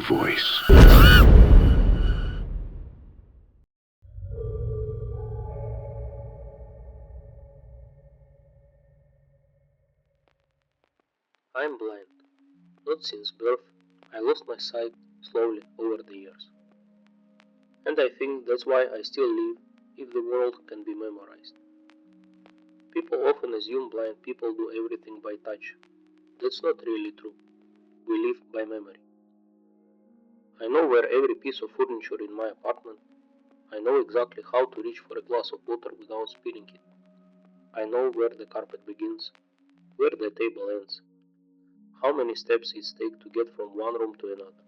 voice. I'm blind. Not since birth. I lost my sight slowly over the years. And I think that's why I still live if the world can be memorized. People often assume blind people do everything by touch. That's not really true. We live by memory. I know where every piece of furniture in my apartment. I know exactly how to reach for a glass of water without spilling it. I know where the carpet begins, where the table ends, how many steps it takes to get from one room to another.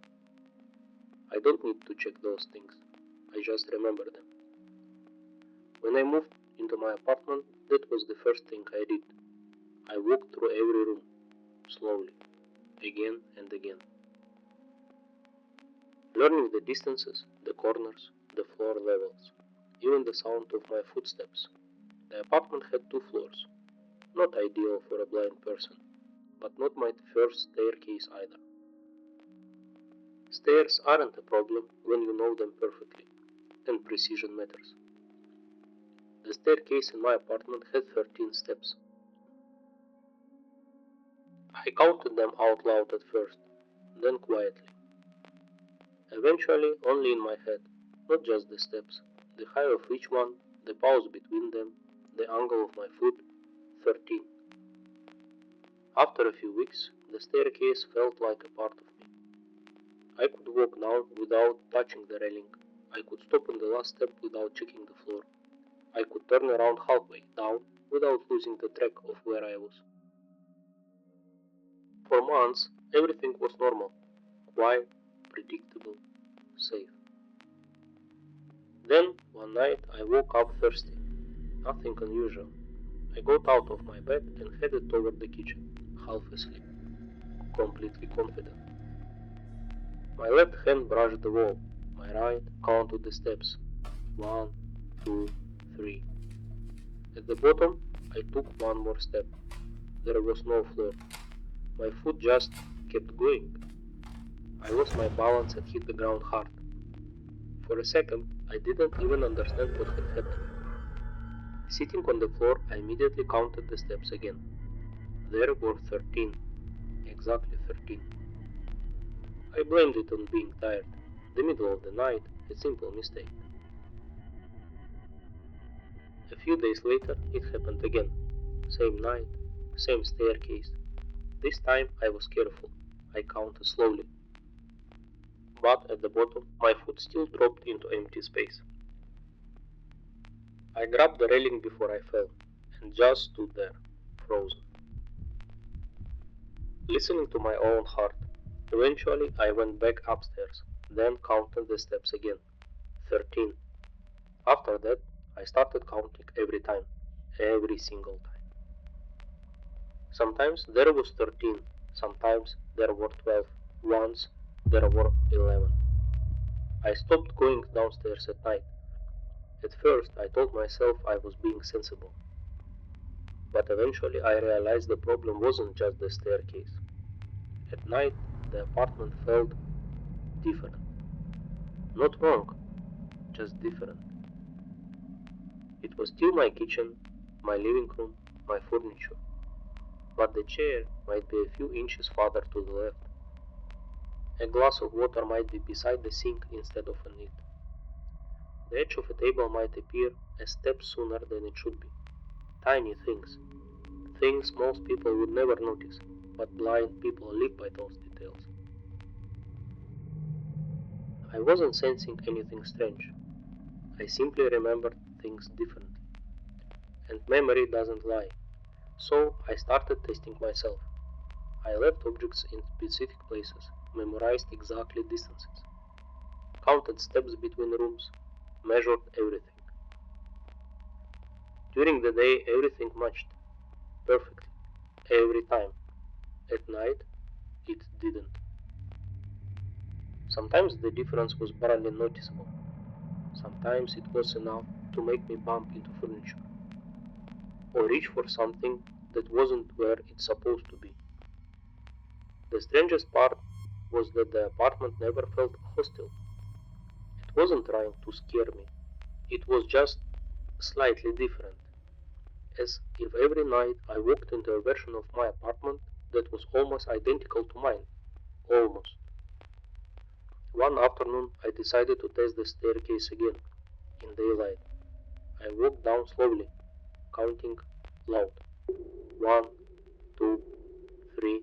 I don't need to check those things. I just remember them. When I moved into my apartment, that was the first thing I did. I walked through every room, slowly, again and again. Learning the distances, the corners, the floor levels, even the sound of my footsteps. The apartment had 2 floors. Not ideal for a blind person, but not my first staircase either. Stairs aren't a problem when you know them perfectly, and precision matters. The staircase in my apartment had 13 steps. I counted them out loud at first, then quietly. Eventually only in my head, not just the steps, the height of each one, the pause between them, the angle of my foot, 13. After a few weeks, the staircase felt like a part of me. I could walk down without touching the railing. I could stop on the last step without checking the floor. I could turn around halfway down without losing the track of where I was. For months, everything was normal, quiet, predictable, safe. Then, one night, I woke up thirsty. Nothing unusual. I got out of my bed and headed toward the kitchen, half asleep, completely confident. My left hand brushed the wall. My right counted the steps. 1, 2, 3. At the bottom, I took one more step. There was no floor. My foot just kept going. I lost my balance and hit the ground hard. For a second, I didn't even understand what had happened. Sitting on the floor, I immediately counted the steps again. There were 13. Exactly 13. I blamed it on being tired. The middle of the night, a simple mistake. A few days later, it happened again. Same night, same staircase. This time I was careful. I counted slowly. But at the bottom, my foot still dropped into empty space. I grabbed the railing before I fell, and just stood there, frozen, listening to my own heart. Eventually, I went back upstairs, then counted the steps again. 13. After that, I started counting every time, every single time. Sometimes there was 13, sometimes there were 12, once there were 11. I stopped going downstairs at night. At first, I told myself I was being sensible, but eventually I realized the problem wasn't just the staircase. At night, the apartment felt different. Not wrong, just different. It was still my kitchen, my living room, my furniture, but the chair might be a few inches farther to the left. A glass of water might be beside the sink instead of on it. The edge of a table might appear a step sooner than it should be. Tiny things. Things most people would never notice, but blind people live by those details. I wasn't sensing anything strange. I simply remembered things differently. And memory doesn't lie. So I started testing myself. I left objects in specific places, memorized exactly distances, counted steps between rooms, measured everything. During the day, everything matched perfectly, every time. At night, it didn't. Sometimes the difference was barely noticeable. Sometimes it was enough to make me bump into furniture, or reach for something that wasn't where it's supposed to be. The strangest part was that the apartment never felt hostile. It wasn't trying to scare me. It was just slightly different. As if every night I walked into a version of my apartment that was almost identical to mine. Almost. One afternoon I decided to test the staircase again, in daylight. I walked down slowly, counting loud. 1, 2, 3.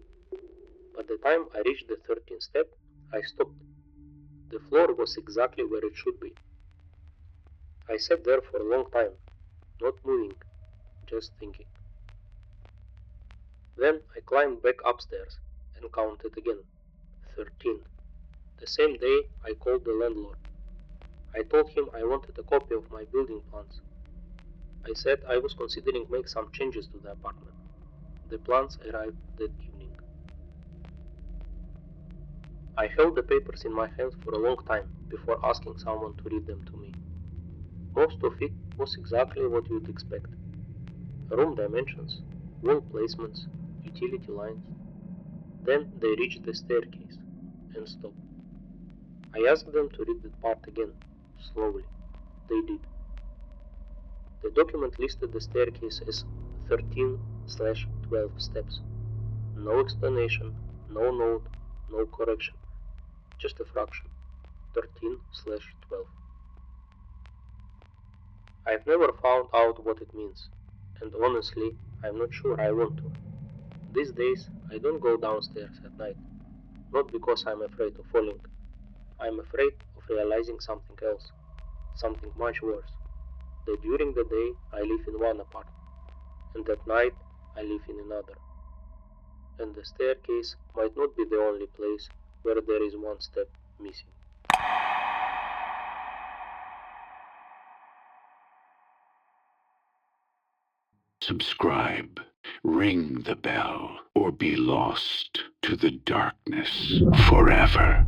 By the time I reached the 13th step, I stopped. The floor was exactly where it should be. I sat there for a long time, not moving, just thinking. Then I climbed back upstairs and counted again. 13. The same day I called the landlord. I told him I wanted a copy of my building plans. I said I was considering make some changes to the apartment. The plans arrived that evening. I held the papers in my hands for a long time before asking someone to read them to me. Most of it was exactly what you'd expect. Room dimensions, wall placements, utility lines. Then they reached the staircase and stopped. I asked them to read that part again, slowly. They did. The document listed the staircase as 13/12 steps. No explanation, no note, no correction. Just a fraction. 13/12. I've never found out what it means, and honestly, I'm not sure I want to. These days, I don't go downstairs at night, not because I'm afraid of falling. I'm afraid of realizing something else, something much worse. That during the day I live in one apartment, and at night I live in another. And the staircase might not be the only place where there is one step missing. Subscribe, ring the bell, or be lost to the darkness forever.